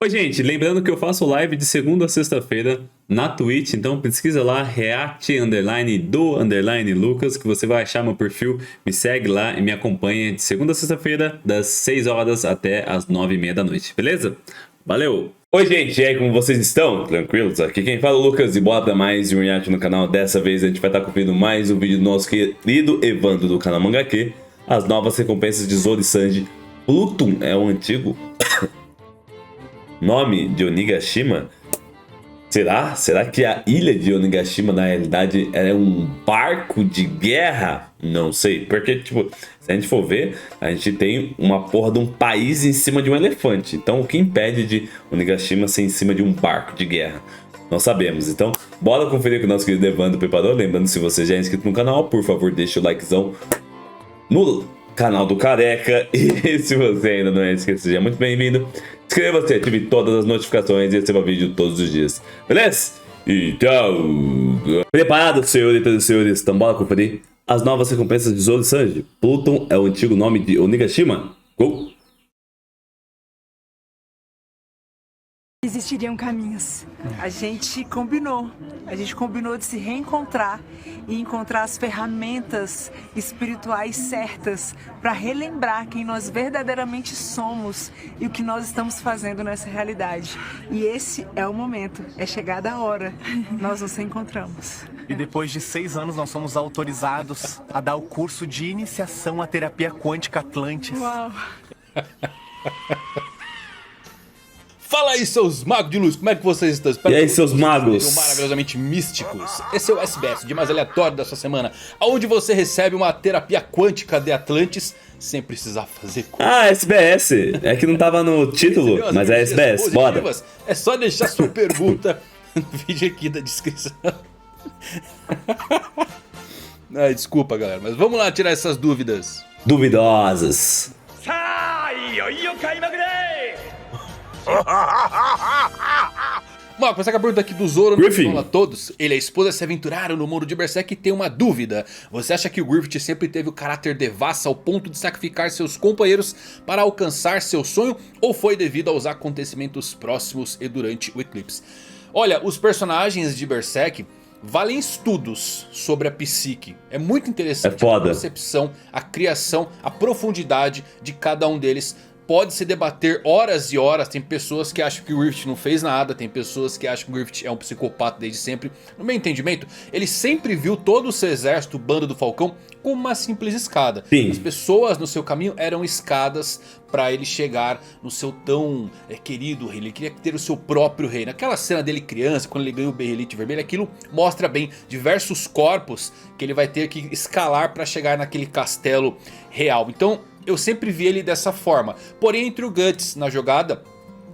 Oi, gente, lembrando que eu faço live de segunda a sexta-feira na Twitch, então pesquisa lá, react_do_lucas, que você vai achar meu perfil, me segue lá e me acompanha de segunda a sexta-feira, das 6 horas até as 9h30 da noite, beleza? Valeu! Oi, gente, e aí, como vocês estão? Tranquilos? Aqui quem fala é o Lucas e bora pra mais um react no canal. Dessa vez a gente vai estar conferindo mais um vídeo do nosso querido Evandro do canal Mangaqê, as novas recompensas de Zoro e Sanji. Pluton é o antigo nome de Onigashima? Será? Será que a ilha de Onigashima na realidade é um barco de guerra? Não sei, porque tipo, se a gente for ver, a gente tem uma porra de um país em cima de um elefante. Então o que impede de Onigashima ser em cima de um barco de guerra? Não sabemos, então bora conferir o que o nosso querido Evandro preparou. Lembrando, se você já é inscrito no canal, por favor deixa o likezão no canal do Careca. E se você ainda não é inscrito, seja muito bem-vindo. Inscreva-se, ative todas as notificações e receba vídeo todos os dias. Beleza? Então, preparado, senhoritas e senhores? Então bora conferir as novas recompensas de Zoro e Sanji. Pluton é o antigo nome de Onigashima. Go! Existiriam caminhos. A gente combinou de se reencontrar e encontrar as ferramentas espirituais certas para relembrar quem nós verdadeiramente somos e o que nós estamos fazendo nessa realidade. E esse é o momento, é chegada a hora, nós nos reencontramos. E depois de 6 anos nós somos autorizados a dar o curso de iniciação à terapia quântica Atlantis. Uau! Fala aí, seus magos de luz, como é que vocês estão? Espero E aí, que seus vocês magos? estejam maravilhosamente místicos. Esse é o SBS, de mais aleatório dessa semana, onde você recebe uma terapia quântica de Atlantis sem precisar fazer coisa. Ah, SBS. É que não tava no título, mas é SBS. Bora. É só deixar sua pergunta no vídeo aqui da descrição. Ai, desculpa, galera, mas vamos lá tirar essas dúvidas. Duvidosas. Vamos começar com a pergunta aqui do Zoro. Griffin. Olá a todos. Ele e a esposa se aventuraram no mundo de Berserk e tem uma dúvida. Você acha que o Griffith sempre teve o caráter devassa ao ponto de sacrificar seus companheiros para alcançar seu sonho? Ou foi devido aos acontecimentos próximos e durante o eclipse? Olha, os personagens de Berserk valem estudos sobre a psique. É muito interessante É foda. a concepção, a criação, a profundidade de cada um deles. Pode se debater horas e horas. Tem pessoas que acham que o Griffith não fez nada. Tem pessoas que acham que o Griffith é um psicopata desde sempre. No meu entendimento, ele sempre viu todo o seu exército, o bando do Falcão, como uma simples escada. Sim. As pessoas no seu caminho eram escadas para ele chegar no seu tão querido reino. Ele queria ter o seu próprio reino. Aquela cena dele criança, quando ele ganhou o berrelite vermelho, aquilo mostra bem diversos corpos que ele vai ter que escalar para chegar naquele castelo real. Então eu sempre vi ele dessa forma. Porém, entre o Guts na jogada,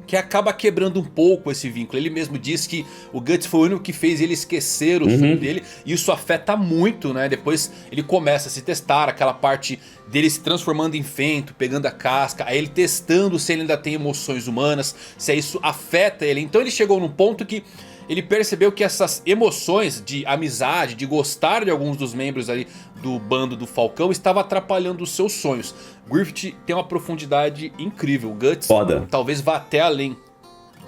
que acaba quebrando um pouco esse vínculo. Ele mesmo diz que o Guts foi o único que fez ele esquecer o sonho dele. E isso afeta muito, né? Depois ele começa a se testar, aquela parte dele se transformando em Fento, pegando a casca. Aí ele testando se ele ainda tem emoções humanas, se isso afeta ele. Então ele chegou num ponto que ele percebeu que essas emoções de amizade, de gostar de alguns dos membros ali do bando do Falcão, estava atrapalhando os seus sonhos. Griffith tem uma profundidade incrível. O Guts Foda. talvez vá até além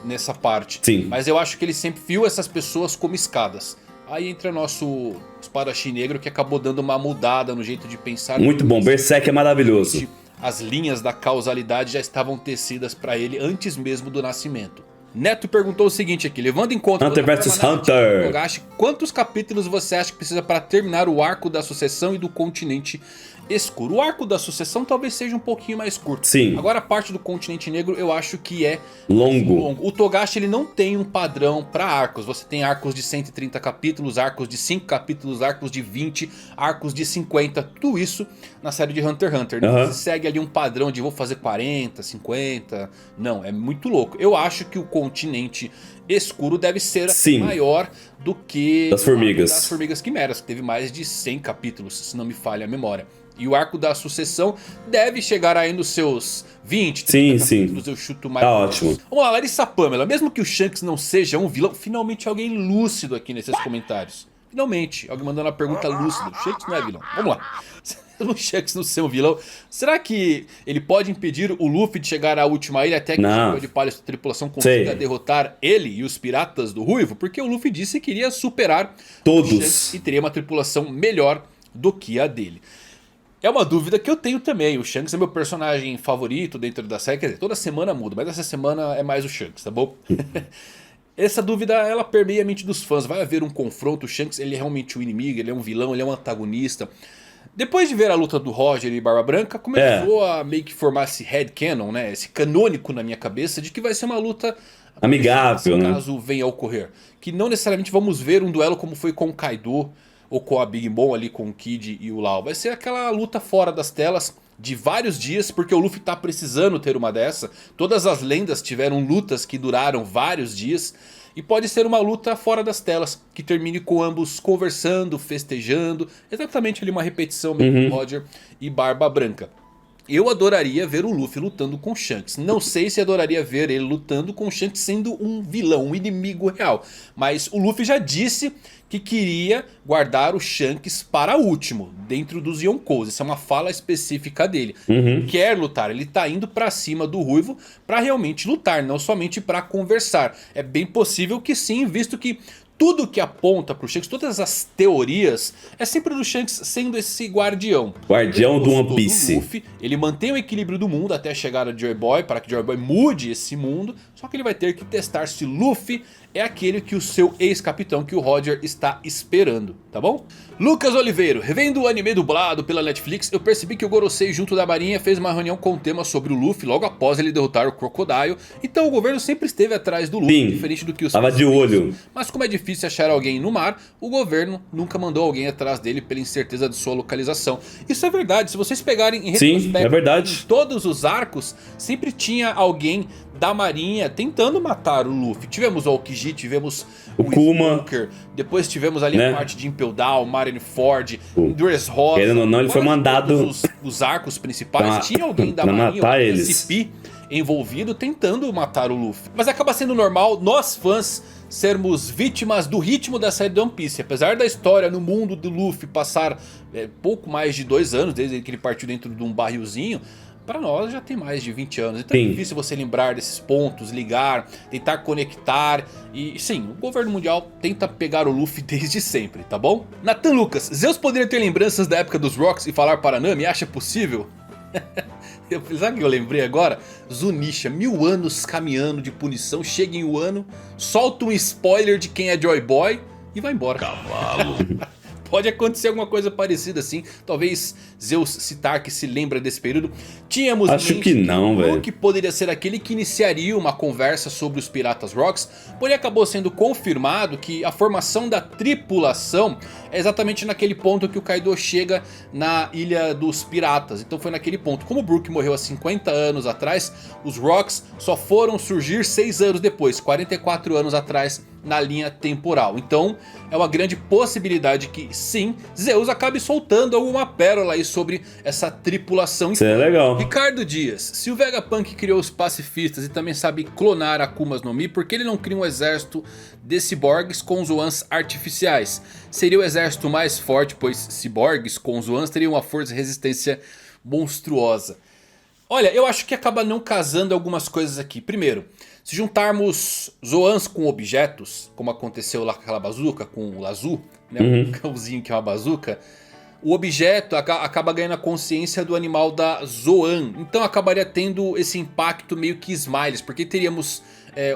nessa parte. Sim. Mas eu acho que ele sempre viu essas pessoas como escadas. Aí entra nosso espadachim negro, que acabou dando uma mudada no jeito de pensar. Muito bom. Berserk é maravilhoso. As linhas da causalidade já estavam tecidas para ele antes mesmo do nascimento. Neto perguntou o seguinte aqui, levando em conta Hunter vs Hunter. Togashi, quantos capítulos você acha que precisa para terminar o arco da sucessão e do continente escuro? O arco da sucessão talvez seja um pouquinho mais curto. Sim. Agora a parte do continente negro eu acho que é Longo. O Togashi ele não tem um padrão para arcos. Você tem arcos de 130 capítulos, arcos de 5 capítulos, arcos de 20, arcos de 50. Tudo isso na série de Hunter x Hunter. Não se segue ali um padrão de vou fazer 40, 50. Não, é muito louco. Eu acho que o continente escuro deve ser maior do que das Formigas. Das Formigas Quimeras, que teve mais de 100 capítulos, se não me falha a memória. E o arco da sucessão deve chegar aí nos seus 20, 30 capítulos, eu chuto mais. Tá ótimo. Vamos lá, Larissa Pamela. Mesmo que o Shanks não seja um vilão, finalmente alguém lúcido aqui nesses comentários. Finalmente, alguém mandando uma pergunta lúcida. O Shanks não é vilão. Vamos lá. O Shanks não ser um vilão. Será que ele pode impedir o Luffy de chegar à última ilha até que o Chapéu de Palha e sua tripulação consiga derrotar ele e os piratas do Ruivo? Porque o Luffy disse que iria superar todos o Shanks e teria uma tripulação melhor do que a dele. É uma dúvida que eu tenho também. O Shanks é meu personagem favorito dentro da série. Quer dizer, toda semana muda, mas essa semana é mais o Shanks, tá bom? Essa dúvida, ela permeia a mente dos fãs. Vai haver um confronto, o Shanks ele é realmente um inimigo, ele é um vilão, ele é um antagonista. Depois de ver a luta do Roger e Barba Branca, começou a meio que formar esse headcanon, né? Esse canônico na minha cabeça de que vai ser uma luta amigável, né? Caso venha a ocorrer. Que não necessariamente vamos ver um duelo como foi com o Kaido ou com a Big Mom ali com o Kid e o Lau. Vai ser aquela luta fora das telas de vários dias, porque o Luffy tá precisando ter uma dessa. Todas as lendas tiveram lutas que duraram vários dias. E pode ser uma luta fora das telas, que termine com ambos conversando, festejando. Exatamente ali uma repetição mesmo, Roger e Barba Branca. Eu adoraria ver o Luffy lutando com o Shanks. Não sei se adoraria ver ele lutando com o Shanks sendo um vilão, um inimigo real. Mas o Luffy já disse que queria guardar o Shanks para último, dentro dos Yonkous. Essa é uma fala específica dele. Quer lutar, ele tá indo pra cima do Ruivo para realmente lutar, não somente para conversar. É bem possível que sim, visto que tudo que aponta pro Shanks, todas as teorias, é sempre do Shanks sendo esse guardião. Guardião do One Piece. Luffy, ele mantém o equilíbrio do mundo até chegar a Joy Boy, para que Joy Boy mude esse mundo. Só que ele vai ter que testar se Luffy é aquele que o seu ex-capitão, que o Roger, está esperando, tá bom? Lucas Oliveiro, revendo o anime dublado pela Netflix, eu percebi que o Gorosei junto da marinha fez uma reunião com o tema sobre o Luffy logo após ele derrotar o Crocodile. Então o governo sempre esteve atrás do Luffy, sim, diferente do que os tava de olho. Mas como é difícil achar alguém no mar, o governo nunca mandou alguém atrás dele pela incerteza de sua localização. Isso é verdade, se vocês pegarem em retrospecto, é verdade, em todos os arcos, sempre tinha alguém da marinha tentando matar o Luffy. Tivemos o Aokiji, tivemos o Kuma, Smoker, depois tivemos ali a parte de Impel Down, Marineford, Dressrosa. Querendo ou não, ele foi mandado os arcos principais, tinha alguém da marinha, matar eles. SCP, envolvido tentando matar o Luffy. Mas acaba sendo normal nós fãs sermos vítimas do ritmo da série de One Piece. Apesar da história no mundo do Luffy passar pouco mais de 2 anos, desde que ele partiu dentro de um barrilzinho, para nós já tem mais de 20 anos. Então é difícil você lembrar desses pontos, ligar, tentar conectar. E sim, o governo mundial tenta pegar o Luffy desde sempre, tá bom? Nathan Lucas, Zeus poderia ter lembranças da época dos Rocks e falar para Nami? Acha possível? Sabe o que eu lembrei agora? Zunisha, 1000 anos caminhando de punição, chega em Wano, solta um spoiler de quem é Joy Boy e vai embora. Cavalo. Pode acontecer alguma coisa parecida assim. Talvez Zeus citar que se lembra desse período. Tínhamos acho que não, velho. Que poderia ser aquele que iniciaria uma conversa sobre os Piratas Rocks. Porém acabou sendo confirmado que a formação da tripulação é exatamente naquele ponto que o Kaido chega na Ilha dos Piratas. Então foi naquele ponto. Como o Brook morreu há 50 anos atrás, os Rocks só foram surgir 6 anos depois, 44 anos atrás, na linha temporal. Então é uma grande possibilidade que sim, Zeus acabe soltando alguma pérola aí sobre essa tripulação. Isso é legal. Ricardo Dias, se o Vegapunk criou os pacifistas e também sabe clonar Akumas no Mi, por que ele não cria um exército de ciborgues com Zoans artificiais? Seria o exército mais forte, pois ciborgues com Zoans teriam uma força e resistência monstruosa. Olha, eu acho que acaba não casando algumas coisas aqui. Primeiro, se juntarmos Zoans com objetos, como aconteceu lá com aquela bazuca, com o Lazu, né, um cãozinho que é uma bazuca, o objeto acaba ganhando a consciência do animal da Zoan. Então acabaria tendo esse impacto meio que Smiles, porque teríamos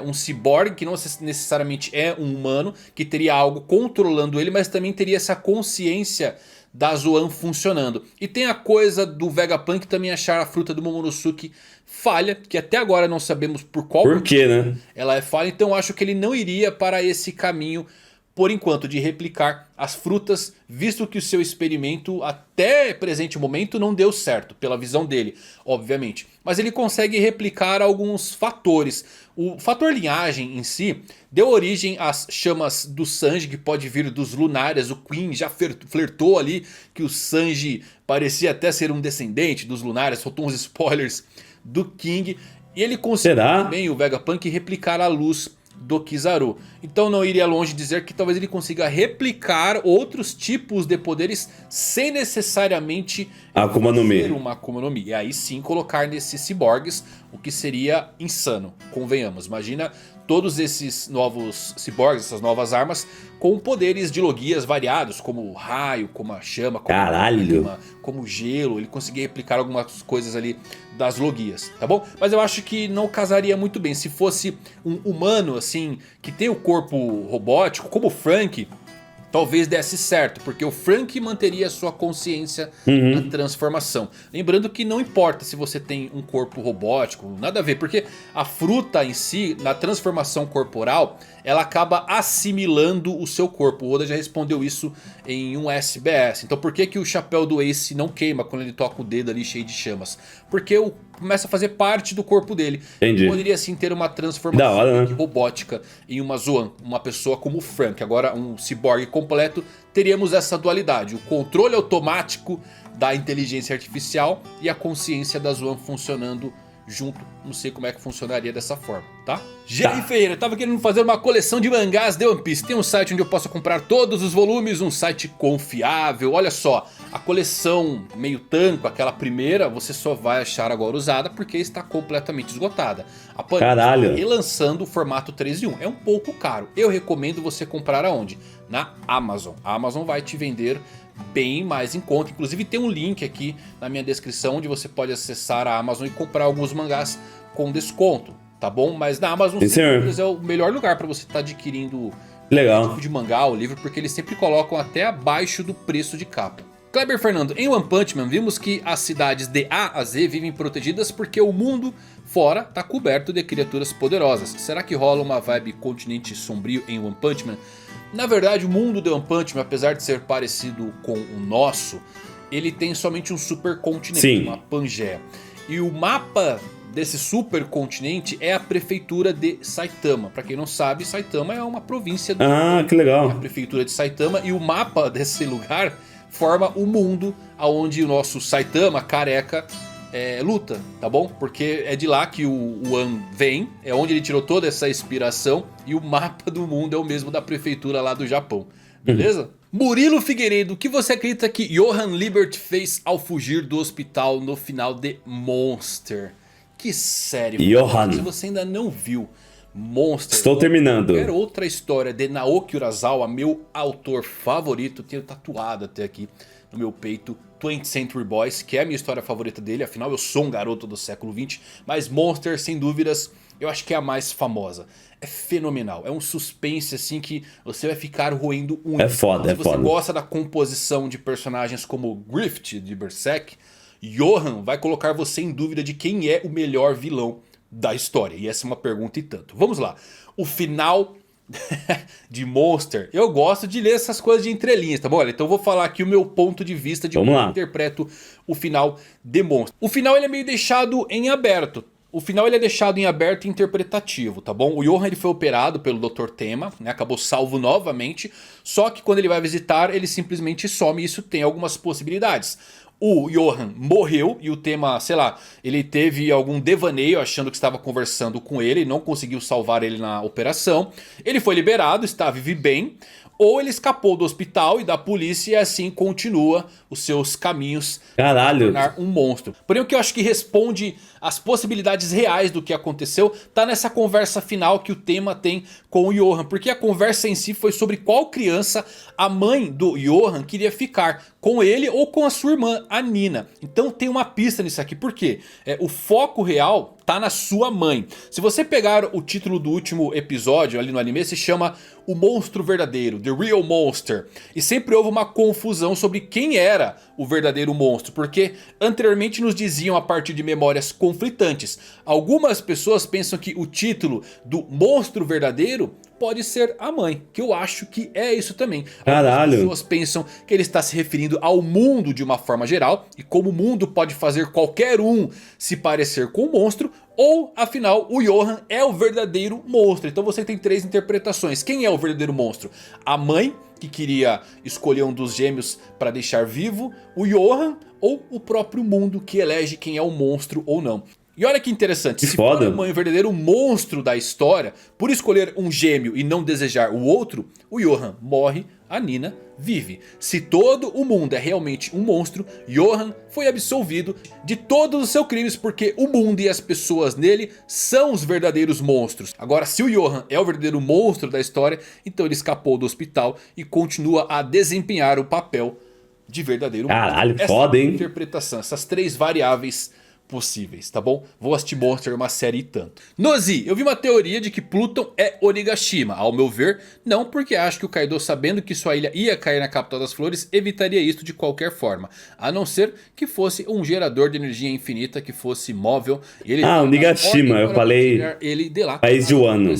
um ciborgue que não necessariamente é um humano, que teria algo controlando ele, mas também teria essa consciência da Zoan funcionando. E tem a coisa do Vegapunk também achar a fruta do Momonosuke falha, que até agora não sabemos por qual motivo, né? Ela é falha, então eu acho que ele não iria para esse caminho por enquanto de replicar as frutas, visto que o seu experimento até presente momento não deu certo, pela visão dele, obviamente. Mas ele consegue replicar alguns fatores. O fator linhagem em si deu origem às chamas do Sanji, que pode vir dos lunares. O Queen já flertou ali que o Sanji parecia até ser um descendente dos lunares, soltou uns spoilers do King. E ele conseguiu também, o Vegapunk, replicar a luz do Kizaru. Então não iria longe dizer que talvez ele consiga replicar outros tipos de poderes sem necessariamente Akuma no Mi. fazer uma Akuma no Mi. E aí sim colocar nesses ciborgues, o que seria insano, convenhamos. Imagina todos esses novos ciborgues, essas novas armas, com poderes de logias variados, como o raio, como a chama, como Caralho. como o gelo. Ele conseguia replicar algumas coisas ali das logias, tá bom? Mas eu acho que não casaria muito bem. Se fosse um humano, assim, que tem o corpo robótico, como o Frank, talvez desse certo, porque o Frank manteria a sua consciência na transformação. Lembrando que não importa se você tem um corpo robótico, nada a ver, porque a fruta em si, na transformação corporal, ela acaba assimilando o seu corpo. O Oda já respondeu isso em um SBS. Então por que que o chapéu do Ace não queima quando ele toca o dedo ali cheio de chamas? Porque começa a fazer parte do corpo dele. Entendi. Poderia sim ter uma transformação Da hora, né? robótica em uma Zoan, uma pessoa como o Frank. Agora um ciborgue completo, teríamos essa dualidade: o controle automático da inteligência artificial e a consciência da Zoan funcionando junto. Não sei como é que funcionaria dessa forma, tá? Jerry Ferreira, tava querendo fazer uma coleção de mangás de One Piece. Tem um site onde eu posso comprar todos os volumes, um site confiável. Olha só, a coleção meio tanco, aquela primeira, você só vai achar agora usada porque está completamente esgotada. A Panini Caralho. está relançando o formato 3 em 1. É um pouco caro. Eu recomendo você comprar aonde? Na Amazon. A Amazon vai te vender bem mais em conta. Inclusive tem um link aqui na minha descrição onde você pode acessar a Amazon e comprar alguns mangás com desconto, tá bom? Mas na Amazon Sim, senhor. é o melhor lugar para você estar adquirindo Legal. tipo de mangá ou livro, porque eles sempre colocam até abaixo do preço de capa. Kleber Fernando, em One Punch Man vimos que as cidades de A a Z vivem protegidas porque o mundo fora está coberto de criaturas poderosas. Será que rola uma vibe continente sombrio em One Punch Man? Na verdade, o mundo de One Punch Man, apesar de ser parecido com o nosso, ele tem somente um supercontinente, Sim. uma Pangeia. E o mapa desse supercontinente é a prefeitura de Saitama. Pra quem não sabe, Saitama é uma província do Ah, que é a legal. prefeitura de Saitama. E o mapa desse lugar forma o mundo onde o nosso Saitama careca luta, tá bom? Porque é de lá que o One vem, é onde ele tirou toda essa inspiração. E o mapa do mundo é o mesmo da prefeitura lá do Japão, beleza? Murilo Figueiredo, o que você acredita que Johan Liebert fez ao fugir do hospital no final de Monster? Que série, Johan. se você ainda não viu Monster, Estou terminando. qualquer outra história de Naoki Urasawa, meu autor favorito, tenho tatuado até aqui no meu peito 20th Century Boys, que é a minha história favorita dele, afinal eu sou um garoto do século XX, mas Monster, sem dúvidas, eu acho que é a mais famosa. É fenomenal, é um suspense assim que você vai ficar roendo unha. É foda, Se é você foda. gosta da composição de personagens como Grift de Berserk, Johan vai colocar você em dúvida de quem é o melhor vilão da história. E essa é uma pergunta e tanto. Vamos lá. O final de Monster. Eu gosto de ler essas coisas de entrelinhas, tá bom? Olha, então eu vou falar aqui o meu ponto de vista de Vamos como lá. eu interpreto o final de Monster. O final ele é meio deixado em aberto. O final ele é deixado em aberto e interpretativo, tá bom? O Johan ele foi operado pelo Dr. Tema, né? Acabou salvo novamente. Só que quando ele vai visitar, ele simplesmente some e isso tem algumas possibilidades. O Johan morreu e o Tema, sei lá, ele teve algum devaneio achando que estava conversando com ele e não conseguiu salvar ele na operação. Ele foi liberado, vive bem. Ou ele escapou do hospital e da polícia e assim continua os seus caminhos Caralho. para tornar um monstro. Porém o que eu acho que responde às possibilidades reais do que aconteceu tá nessa conversa final que o Tema tem com o Johan. Porque a conversa em si foi sobre qual criança a mãe do Johan queria ficar, com ele ou com a sua irmã, a Nina. Então tem uma pista nisso aqui. Por quê? O foco real tá na sua mãe. Se você pegar o título do último episódio ali no anime, se chama O Monstro Verdadeiro, The Real Monster. E sempre houve uma confusão sobre quem era o verdadeiro monstro, porque anteriormente nos diziam a partir de memórias conflitantes. Algumas pessoas pensam que o título do Monstro Verdadeiro pode ser a mãe, que eu acho que é isso também. Caralho. Algumas pessoas pensam que ele está se referindo ao mundo de uma forma geral, e como o mundo pode fazer qualquer um se parecer com o monstro, ou afinal o Johan é o verdadeiro monstro. Então você tem três interpretações. Quem é o verdadeiro monstro? A mãe, que queria escolher um dos gêmeos para deixar vivo, o Johan ou o próprio mundo que elege quem é o monstro ou não. E olha que interessante, Que se foda. for um verdadeiro monstro da história, por escolher um gêmeo e não desejar o outro, o Johan morre, a Nina vive. Se todo o mundo é realmente um monstro, Johan foi absolvido de todos os seus crimes, porque o mundo e as pessoas nele são os verdadeiros monstros. Agora, se o Johan é o verdadeiro monstro da história, então ele escapou do hospital e continua a desempenhar o papel de verdadeiro monstro. Caralho, Essa foda, hein? interpretação, essas 3 variáveis possíveis, tá bom? Vou assistir Monster, uma série e tanto. Nozi, eu vi uma teoria de que Pluton é Onigashima. Ao meu ver, não, porque acho que o Kaido, sabendo que sua ilha ia cair na capital das flores, evitaria isso de qualquer forma. A não ser que fosse um gerador de energia infinita, que fosse móvel. Ele Onigashima, eu falei ele de lá, país de Wano.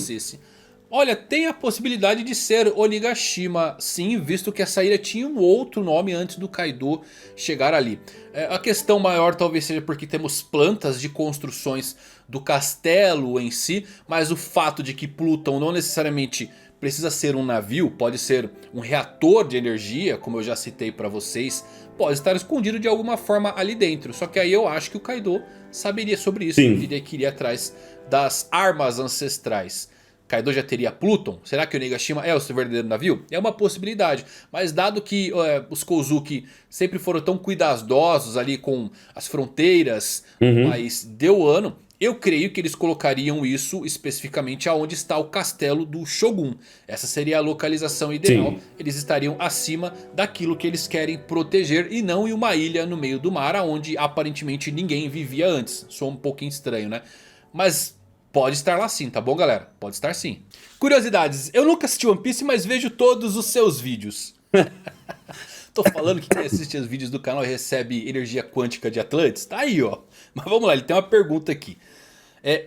Olha, tem a possibilidade de ser Onigashima, sim, visto que essa ilha tinha um outro nome antes do Kaido chegar ali. A questão maior talvez seja porque temos plantas de construções do castelo em si, mas o fato de que Pluton não necessariamente precisa ser um navio, pode ser um reator de energia, como eu já citei para vocês, pode estar escondido de alguma forma ali dentro. Só que aí eu acho que o Kaido saberia sobre isso, eu diria que iria atrás das armas ancestrais. Kaido já teria Pluton? Será que o Onigashima é o seu verdadeiro navio? É uma possibilidade. Mas dado que os Kozuki sempre foram tão cuidadosos ali com as fronteiras mas de Wano, eu creio que eles colocariam isso especificamente aonde está o castelo do Shogun. Essa seria a localização ideal. Sim. Eles estariam acima daquilo que eles querem proteger e não em uma ilha no meio do mar onde aparentemente ninguém vivia antes. Sou um pouquinho estranho, né? Mas pode estar lá sim, tá bom, galera? Pode estar sim. Curiosidades. Eu nunca assisti One Piece, mas vejo todos os seus vídeos. Tô falando que quem assiste os vídeos do canal recebe energia quântica de Atlantis? Tá aí, ó. Mas vamos lá, ele tem uma pergunta aqui.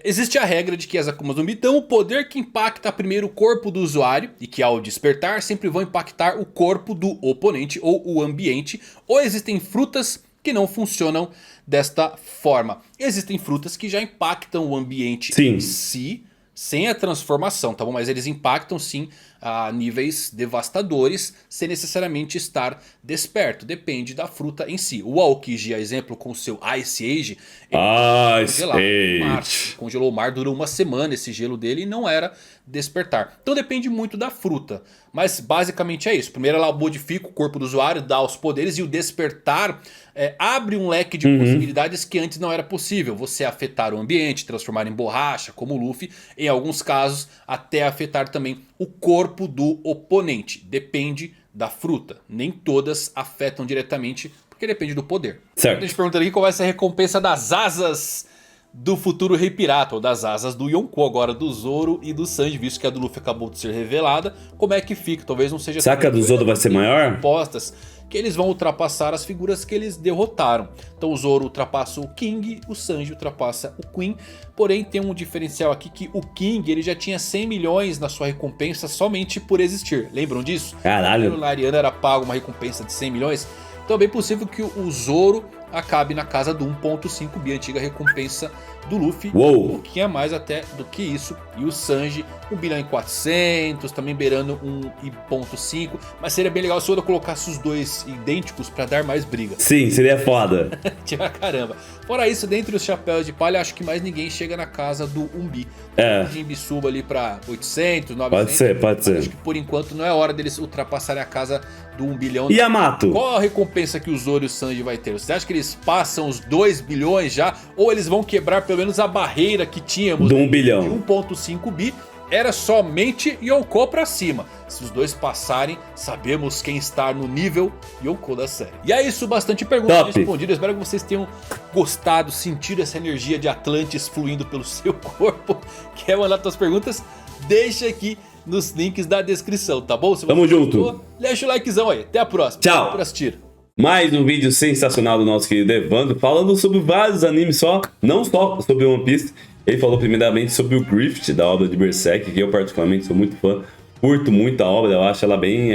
Existe a regra de que as Akumas no Mi dão o poder que impacta primeiro o corpo do usuário e que ao despertar sempre vão impactar o corpo do oponente ou o ambiente, ou existem frutas que não funcionam desta forma. Existem frutas que já impactam o ambiente em si, sem a transformação, tá bom? Mas eles impactam sim a níveis devastadores, sem necessariamente estar desperto. Depende da fruta em si. O Aokiji, a exemplo, com o seu Ice Age, congelou o mar, durou uma semana esse gelo dele e não era despertar. Então depende muito da fruta. Mas basicamente é isso. Primeiro ela modifica o corpo do usuário, dá os poderes, e o despertar abre um leque de possibilidades que antes não era possível. Você afetar o ambiente, transformar em borracha, como o Luffy. Em alguns casos até afetar também o corpo do oponente. Depende da fruta. Nem todas afetam diretamente, porque depende do poder. Certo. A gente pergunta aqui qual vai ser a recompensa das asas do futuro Rei Pirata, ou das asas do Yonkou, agora do Zoro e do Sanji, visto que a do Luffy acabou de ser revelada. Como é que fica? Talvez não seja... Será que a do Zoro vai ser maior? Postas que eles vão ultrapassar as figuras que eles derrotaram. Então o Zoro ultrapassa o King, o Sanji ultrapassa o Queen. Porém tem um diferencial aqui, que o King ele já tinha 100 milhões na sua recompensa somente por existir. Lembram disso? Caralho. O Lariana era pago uma recompensa de 100 milhões. Então é bem possível que o Zoro acabe na casa do 1.5 bi, antiga recompensa do Luffy. Uou. Um pouquinho a mais até do que isso. E o Sanji 1 bilhão e 400, também beirando 1.5. Mas seria bem legal se o Oda colocasse os dois idênticos pra dar mais briga. Sim, seria foda. Tira caramba. Fora isso, dentre os chapéus de palha, acho que mais ninguém chega na casa do 1 bi. O Jinbe suba ali pra 800, 900. Pode ser. Acho que por enquanto não é hora deles ultrapassarem a casa do 1 bilhão. E Yamato? Qual a recompensa que o Zoro e o Sanji vai ter? Você acha que eles passam os 2 bilhões já? Ou eles vão quebrar pelo menos a barreira que tínhamos do 1 bilhão. De 1.5 bi? Era somente Yonkou pra cima. Se os dois passarem, sabemos quem está no nível Yonkou da série. E é isso, bastante perguntas respondidas. Espero que vocês tenham gostado, sentido essa energia de Atlantis fluindo pelo seu corpo. Quer mandar suas perguntas? Deixa aqui nos links da descrição, tá bom? Se Tamo junto. Gostou, deixa o likezão aí. Até a próxima. Tchau. Por assistir. Mais um vídeo sensacional do nosso querido Evandro, falando sobre vários animes não só sobre One Piece. Ele falou primeiramente sobre o Grift, da obra de Berserk, que eu particularmente sou muito fã. Curto muito a obra, eu acho ela bem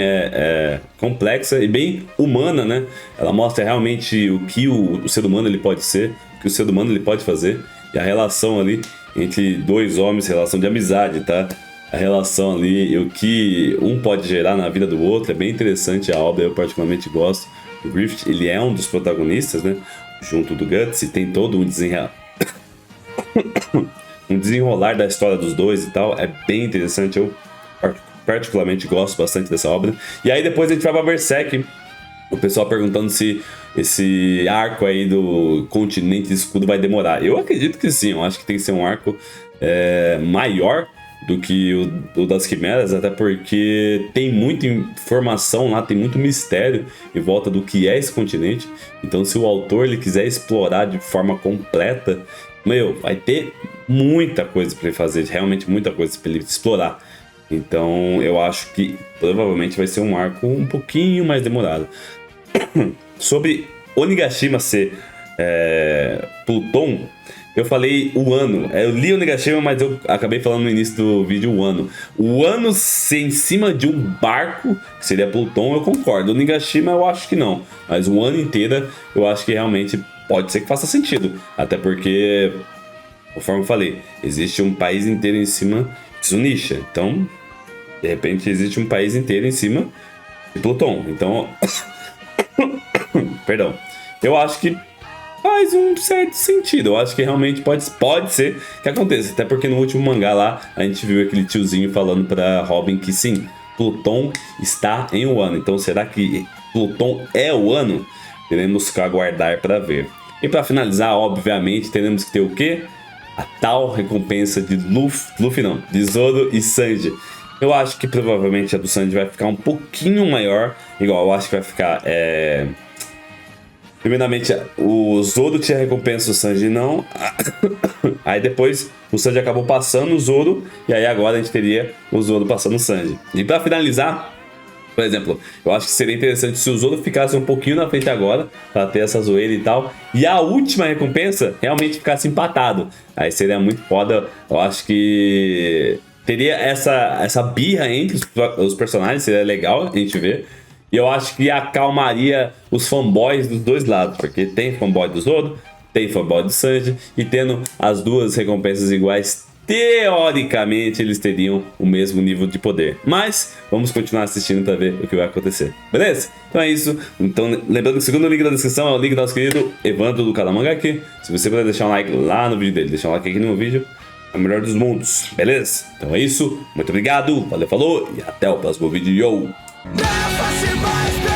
complexa e bem humana, né? Ela mostra realmente o que o ser humano ele pode ser, o que o ser humano ele pode fazer. E a relação ali entre dois homens, relação de amizade, tá? A relação ali, o que um pode gerar na vida do outro, é bem interessante a obra, eu particularmente gosto. O Grift, ele é um dos protagonistas, né? Junto do Guts, e tem todo um um desenrolar da história dos dois e tal. É bem interessante, eu particularmente gosto bastante dessa obra. E aí depois a gente vai pra Berserk. O pessoal perguntando se esse arco aí do Continente de Escudo vai demorar. Eu acredito que sim, eu acho que tem que ser um arco maior do que o das Quimeras, até porque tem muita informação lá, tem muito mistério em volta do que é esse continente. Então se o autor ele quiser explorar de forma completa, vai ter muita coisa para ele fazer, realmente muita coisa para ele explorar. Então eu acho que provavelmente vai ser um arco um pouquinho mais demorado. Sobre Onigashima ser Pluton, eu falei o ano. Eu li Onigashima, mas eu acabei falando no início do vídeo o ano. O ano ser em cima de um barco, que seria Pluton, eu concordo. Onigashima eu acho que não. Mas o ano inteiro eu acho que realmente pode ser que faça sentido. Até porque, conforme eu falei, existe um país inteiro em cima de Zunisha. Então, de repente, existe um país inteiro em cima de Pluton. Então, perdão. Eu acho que faz um certo sentido. Eu acho que realmente pode ser que aconteça. Até porque no último mangá lá, a gente viu aquele tiozinho falando pra Robin que sim, Pluton está em Wano. Então será que Pluton é o ano? Teremos que aguardar para ver. E para finalizar, obviamente, teremos que ter o quê? A tal recompensa de Luffy não, de Zoro e Sanji. Eu acho que provavelmente a do Sanji vai ficar um pouquinho maior. Igual, eu acho que vai ficar... Primeiramente, o Zoro tinha recompensa, o Sanji não. Aí depois o Sanji acabou passando o Zoro. E aí agora a gente teria o Zoro passando o Sanji. E pra finalizar, por exemplo, eu acho que seria interessante se o Zoro ficasse um pouquinho na frente agora, pra ter essa zoeira e tal. E a última recompensa realmente ficasse empatado. Aí seria muito foda. Eu acho que teria essa birra entre os personagens, seria legal a gente ver. E eu acho que acalmaria os fanboys dos dois lados, porque tem fanboy do Zoro, tem fanboy do Sanji, e tendo as duas recompensas iguais, teoricamente eles teriam o mesmo nível de poder. Mas vamos continuar assistindo para ver o que vai acontecer, beleza? Então é isso. Então lembrando que o segundo link da descrição é o link do nosso querido Evandro do canal Manga aqui. Se você puder deixar um like lá no vídeo dele, deixar um like aqui no meu vídeo, é o melhor dos mundos, beleza? Então é isso, muito obrigado, valeu, falou, e até o próximo vídeo. Never see my